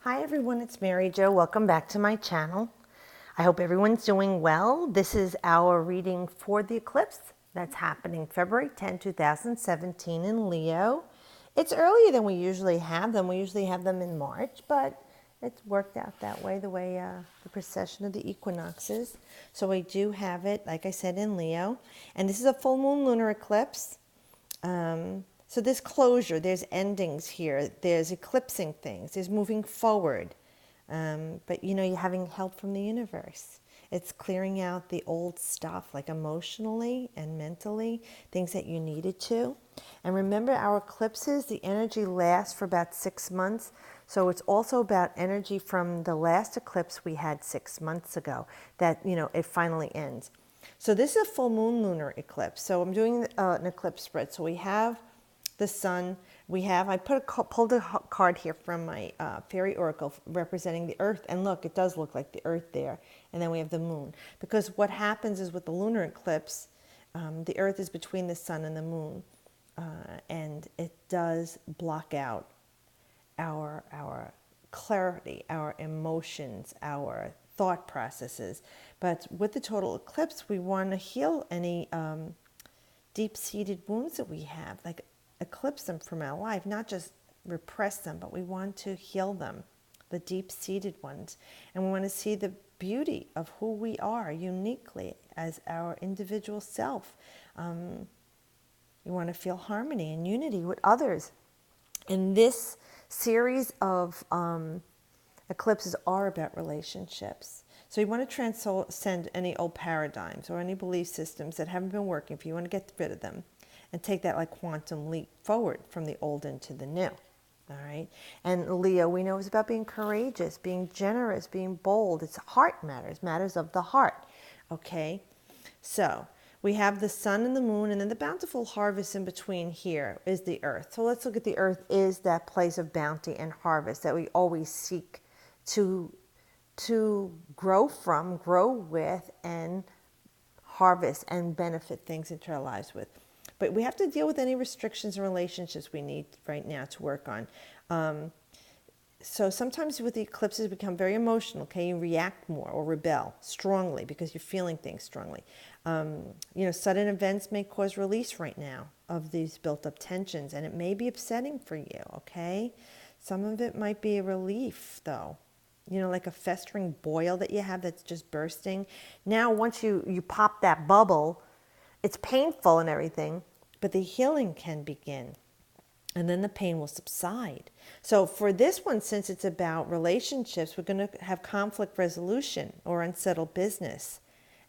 Hi everyone, it's Mary Jo. Welcome back to my channel. I hope everyone's doing well. This is our reading for the eclipse that's happening February 10, 2017 in Leo. It's earlier than we usually have them. We usually have them in March, but it's worked out that way, the precession of the equinoxes. So we do have it, like I said, in Leo. And this is a full moon lunar eclipse. So there's closure, there's endings here, there's eclipsing things, there's moving forward. But you're having help from the universe. It's clearing out the old stuff, like emotionally and mentally, things that you needed to. And remember, our eclipses, the energy lasts for about 6 months. So it's also about energy from the last eclipse we had 6 months ago that, it finally ends. So this is a full moon lunar eclipse. So I'm doing an eclipse spread. So we have the sun. I pulled a card here from my fairy oracle representing the earth. And look, it does look like the earth there. And then we have the moon. Because what happens is with the lunar eclipse, the earth is between the sun and the moon. And it does block out our clarity, our emotions, our thought processes. But with the total eclipse, we want to heal any deep-seated wounds that we have, like eclipse them from our life, not just repress them, but we want to heal them, the deep-seated ones. And we want to see the beauty of who we are uniquely as our individual self. You want to feel harmony and unity with others. And this series of eclipses are about relationships. So you want to transcend any old paradigms or any belief systems that haven't been working for you. You want to get rid of them and take that like quantum leap forward from the old into the new. All right. And Leo, we know, is about being courageous, being generous, being bold. It's heart matters of the heart. Okay. So we have the sun and the moon, and then the bountiful harvest in between here is the earth. So let's look at the earth is that place of bounty and harvest that we always seek to grow from, grow with, and harvest and benefit things into our lives with. But we have to deal with any restrictions and relationships we need right now to work on. So sometimes with the eclipses, become very emotional, okay? You react more or rebel strongly because you're feeling things strongly. Sudden events may cause release right now of these built-up tensions, and it may be upsetting for you, okay? Some of it might be a relief, though. Like a festering boil that you have that's just bursting. Now, once you pop that bubble, it's painful and everything, but the healing can begin. And then the pain will subside. So for this one, since it's about relationships, we're going to have conflict resolution or unsettled business.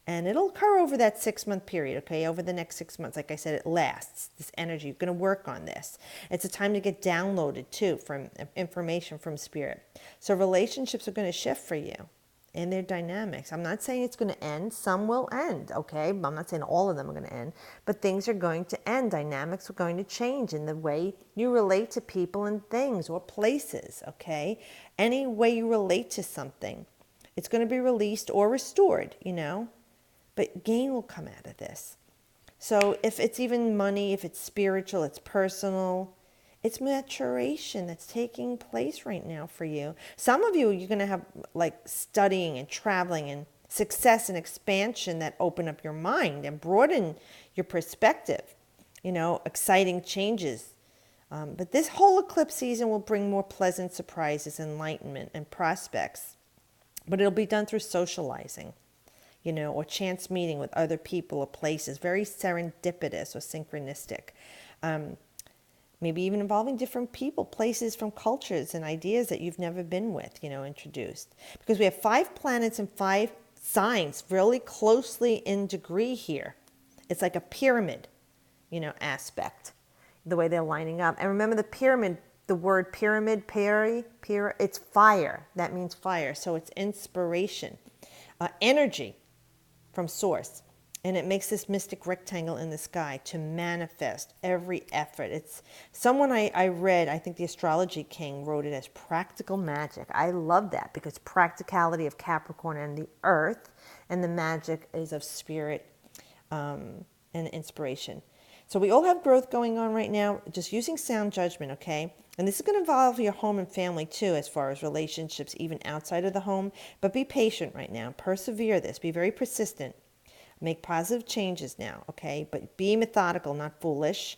And it'll occur over that 6-month period, okay? Over the next 6 months. Like I said, it lasts, this energy. You're going to work on this. It's a time to get downloaded, too, from information from spirit. So relationships are going to shift for you in their dynamics. I'm not saying it's going to end. Some will end, okay? I'm not saying all of them are going to end. But things are going to end. Dynamics are going to change in the way you relate to people and things or places, okay? Any way you relate to something, it's going to be released or restored, But gain will come out of this. So if it's even money, if it's spiritual, it's personal, it's maturation that's taking place right now for you. Some of you, you're going to have like studying and traveling and success and expansion that open up your mind and broaden your perspective, exciting changes. But this whole eclipse season will bring more pleasant surprises, enlightenment, and prospects. But it'll be done through socializing, or chance meeting with other people or places, very serendipitous or synchronistic. Maybe even involving different people, places from cultures and ideas that you've never been with, introduced. Because we have 5 planets and 5 signs really closely in degree here. It's like a pyramid, aspect, the way they're lining up. And remember the pyramid, the word pyramid, it's fire. That means fire. So it's inspiration, energy from source. And it makes this mystic rectangle in the sky to manifest every effort. It's someone I read, I think the Astrology King wrote it as practical magic. I love that because practicality of Capricorn and the earth, and the magic is of spirit and inspiration. So we all have growth going on right now, just using sound judgment, okay? And this is going to involve your home and family too, as far as relationships, even outside of the home. But be patient right now. Persevere this. Be very persistent. Make positive changes now, okay? But be methodical, not foolish.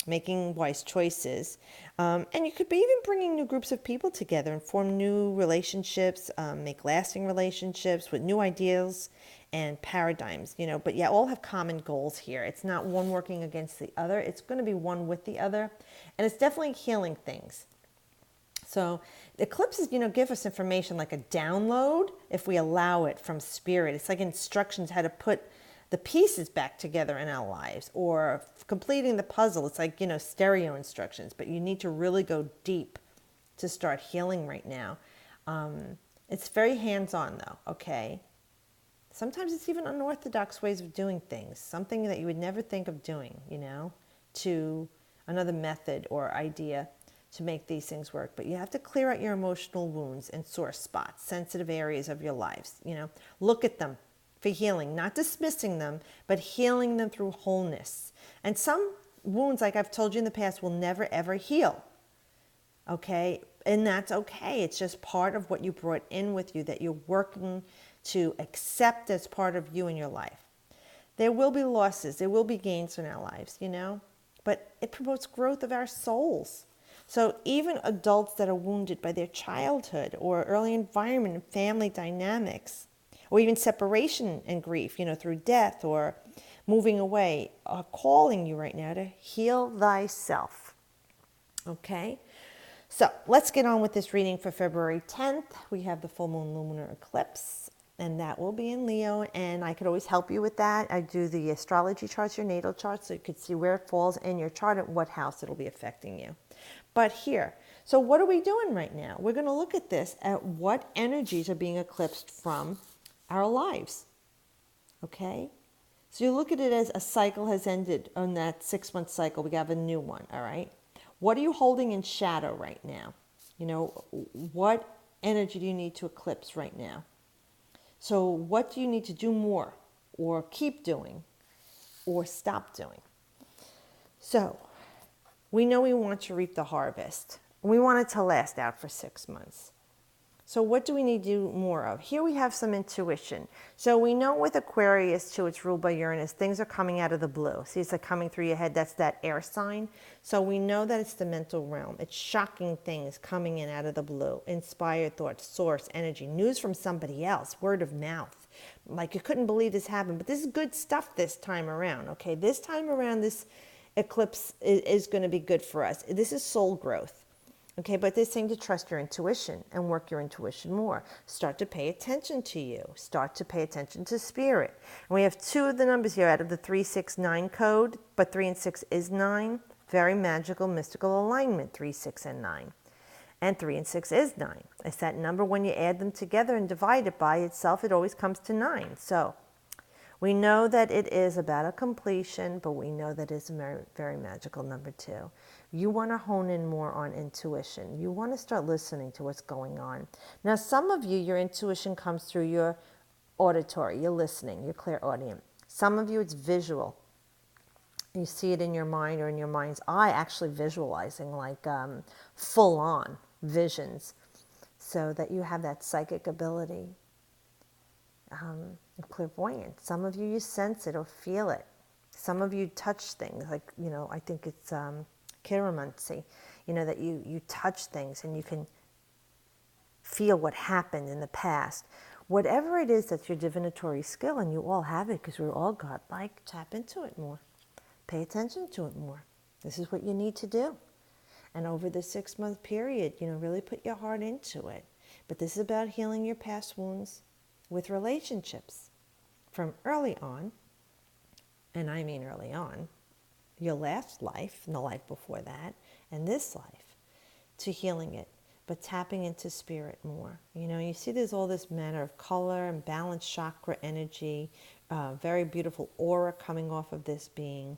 Making wise choices. And you could be even bringing new groups of people together and form new relationships, make lasting relationships with new ideas and paradigms, but yeah, all have common goals here. It's not one working against the other. It's going to be one with the other. And it's definitely healing things. So the eclipses, give us information like a download if we allow it from spirit. It's like instructions how to put the pieces back together in our lives, or completing the puzzle. It's like, stereo instructions, but you need to really go deep to start healing right now. It's very hands-on though, okay? Sometimes it's even unorthodox ways of doing things, something that you would never think of doing, to another method or idea to make these things work. But you have to clear out your emotional wounds and sore spots, sensitive areas of your lives, look at them for healing, not dismissing them, but healing them through wholeness. And some wounds, like I've told you in the past, will never ever heal. Okay? And that's okay. It's just part of what you brought in with you that you're working to accept as part of you in your life. There will be losses, there will be gains in our lives, but it promotes growth of our souls. So even adults that are wounded by their childhood or early environment and family dynamics, or even separation and grief, through death or moving away, are calling you right now to heal thyself. Okay? So let's get on with this reading for February 10th. We have the full moon lunar eclipse, and that will be in Leo. And I could always help you with that. I do the astrology charts, your natal chart, so you could see where it falls in your chart and what house it'll be affecting you. But here, so what are we doing right now? We're going to look at this, at what energies are being eclipsed from our lives. Okay? So you look at it as a cycle has ended on that 6-month cycle. We have a new one, all right? What are you holding in shadow right now? What energy do you need to eclipse right now? So what do you need to do more, or keep doing, or stop doing? So we know we want to reap the harvest. We want it to last out for 6 months. So what do we need to do more of? Here we have some intuition. So we know with Aquarius too, it's ruled by Uranus, things are coming out of the blue. See, it's like coming through your head. That's that air sign. So we know that it's the mental realm. It's shocking things coming in out of the blue. Inspired thoughts, source, energy, news from somebody else, word of mouth. Like you couldn't believe this happened, but this is good stuff this time around, okay? This time around, this eclipse is going to be good for us. This is soul growth. Okay, but they're saying to trust your intuition and work your intuition more. Start to pay attention to you. Start to pay attention to spirit. And we have 2 of the numbers here out of the 369 code, but 3 and 6 is 9. Very magical, mystical alignment, 3, 6, and 9. And 3 and 6 is 9. It's that number when you add them together and divide it by itself, it always comes to 9. So we know that it is about a completion, but we know that it's a very, very magical number too. You want to hone in more on intuition. You want to start listening to what's going on. Now, some of you, your intuition comes through your auditory, your listening, your clairaudient. Some of you, it's visual. You see it in your mind or in your mind's eye, actually visualizing like full-on visions, so that you have that psychic ability. Clairvoyant. Some of you sense it or feel it. Some of you touch things, like, I think it's chiromancy, that you touch things and you can feel what happened in the past. Whatever it is that's your divinatory skill, and you all have it because we're all godlike, tap into it more. Pay attention to it more. This is what you need to do. And over the 6-month period, really put your heart into it. But this is about healing your past wounds with relationships from early on, and I mean early on, your last life and the life before that, and this life, to healing it, but tapping into spirit more. You see there's all this manner of color and balanced chakra energy, very beautiful aura coming off of this being,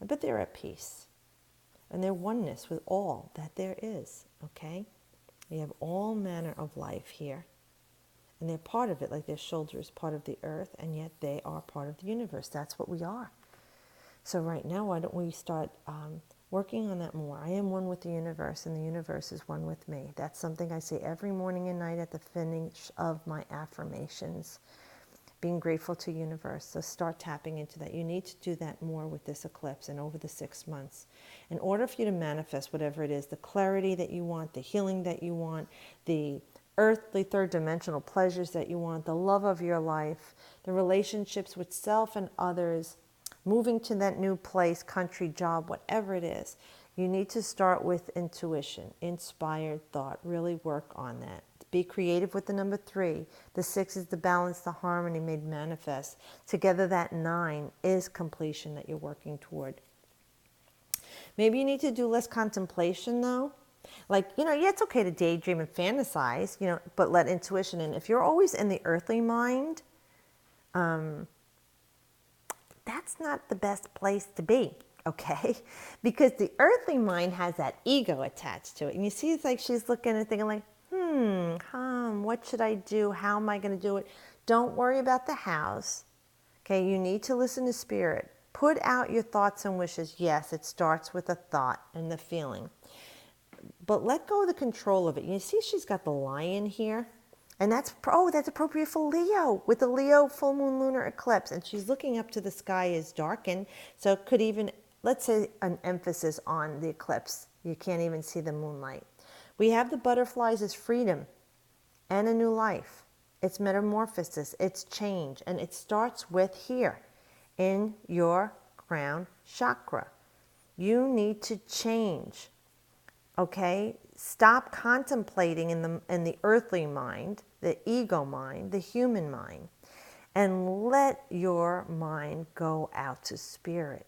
but they're at peace, and they're oneness with all that there is, okay? You have all manner of life here. And they're part of it, like their shoulder is part of the earth, and yet they are part of the universe. That's what we are. So right now, why don't we start working on that more? I am one with the universe, and the universe is one with me. That's something I say every morning and night at the finish of my affirmations. Being grateful to universe. So start tapping into that. You need to do that more with this eclipse and over the 6 months. In order for you to manifest whatever it is, the clarity that you want, the healing that you want, the earthly third dimensional pleasures that you want, the love of your life, the relationships with self and others, moving to that new place, country, job, whatever it is, you need to start with intuition, inspired thought. Really work on that. Be creative with the number 3. The 6 is the balance, the harmony made manifest. Together, that 9 is completion that you're working toward. Maybe you need to do less contemplation, though. Like, yeah, it's okay to daydream and fantasize, but let intuition in. If you're always in the earthly mind, that's not the best place to be, okay? Because the earthly mind has that ego attached to it. And you see, it's like she's looking and thinking like, what should I do? How am I going to do it? Don't worry about the hows. Okay, you need to listen to spirit. Put out your thoughts and wishes. Yes, it starts with a thought and the feeling. But let go of the control of it. You see she's got the lion here? And that's appropriate for Leo, with the Leo full moon lunar eclipse. And she's looking up to the sky is darkened. So it could even, let's say, an emphasis on the eclipse. You can't even see the moonlight. We have the butterflies as freedom and a new life. It's metamorphosis, it's change. And it starts with here in your crown chakra. You need to change. Okay? Stop contemplating in the earthly mind, the ego mind, the human mind, and let your mind go out to spirit.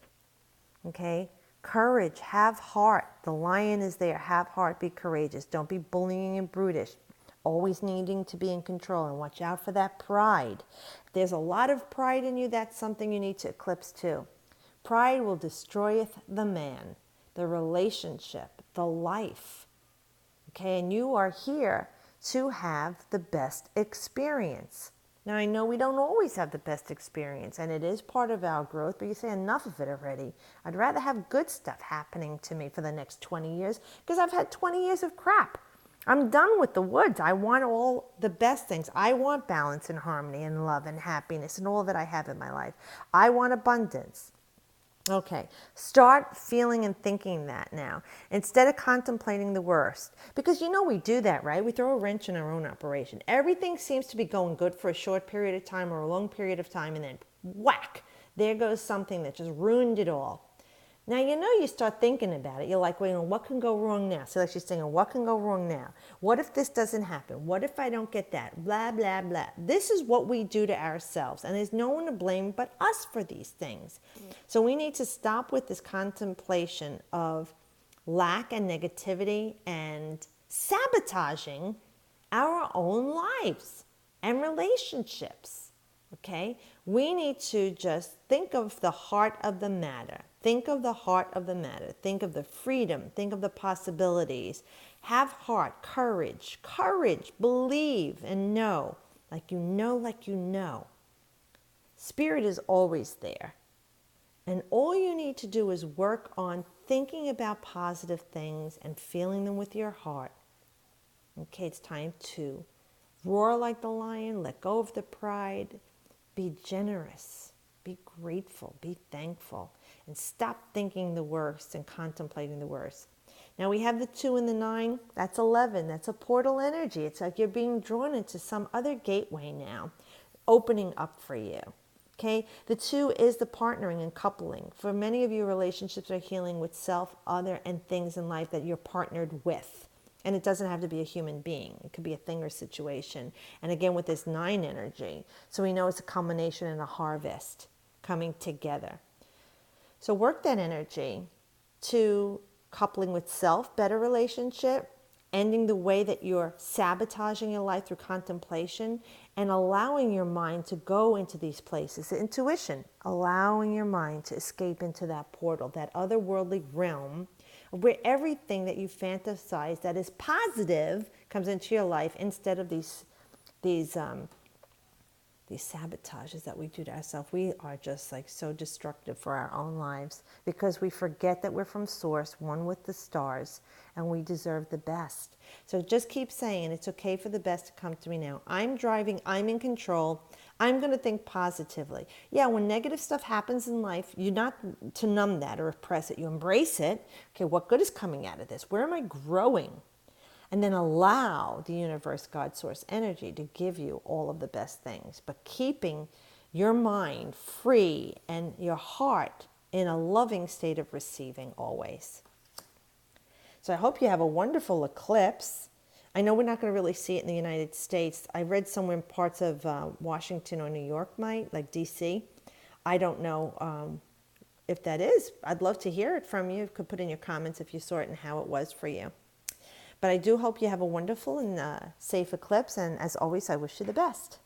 Okay? Courage, have heart. The lion is there. Have heart, be courageous. Don't be bullying and brutish. Always needing to be in control, and watch out for that pride. If there's a lot of pride in you, that's something you need to eclipse too. Pride will destroyeth the man, the relationship, the life. Okay, and you are here to have the best experience. Now, I know we don't always have the best experience, and it is part of our growth, but you say enough of it already. I'd rather have good stuff happening to me for the next 20 years, because I've had 20 years of crap. I'm done with the woods. I want all the best things. I want balance and harmony and love and happiness and all that I have in my life. I want abundance. Okay, start feeling and thinking that now, instead of contemplating the worst. Because we do that, right? We throw a wrench in our own operation. Everything seems to be going good for a short period of time or a long period of time, and then whack, there goes something that just ruined it all. Now, you start thinking about it. You're like, wait, what can go wrong now? So like she's saying, what can go wrong now? What if this doesn't happen? What if I don't get that? Blah, blah, blah. This is what we do to ourselves. And there's no one to blame but us for these things. So we need to stop with this contemplation of lack and negativity and sabotaging our own lives and relationships. Okay? We need to just think of the heart of the matter. Think of the heart of the matter. Think of the freedom. Think of the possibilities. Have heart, courage, believe and know. Like you know. Spirit is always there. And all you need to do is work on thinking about positive things and feeling them with your heart. Okay, it's time to roar like the lion, let go of the pride, be generous, be grateful, be thankful, and stop thinking the worst and contemplating the worst. Now we have the 2 and the 9, that's 11, that's a portal energy. It's like you're being drawn into some other gateway now, opening up for you. Okay, the 2 is the partnering and coupling. For many of you, relationships are healing with self, other, and things in life that you're partnered with. And it doesn't have to be a human being. It could be a thing or situation. And again, with this 9 energy. So we know it's a culmination and a harvest coming together. So work that energy to coupling with self, better relationship, ending the way that you're sabotaging your life through contemplation, and allowing your mind to go into these places. The intuition, allowing your mind to escape into that portal, that otherworldly realm, where everything that you fantasize that is positive comes into your life, instead of these these sabotages that we do to ourselves. We are just like so destructive for our own lives because we forget that we're from source, one with the stars, and we deserve the best. So just keep saying, it's okay for the best to come to me now. I'm driving, I'm in control. I'm going to think positively. Yeah, when negative stuff happens in life, you're not to numb that or repress it. You embrace it. Okay, what good is coming out of this? Where am I growing? And then allow the universe, God, source energy to give you all of the best things, but keeping your mind free and your heart in a loving state of receiving always. So I hope you have a wonderful eclipse. I know we're not going to really see it in the United States. I read somewhere in parts of Washington or New York might, like DC. I don't know if that is. I'd love to hear it from you. You could put in your comments if you saw it and how it was for you. But I do hope you have a wonderful and safe eclipse. And as always, I wish you the best.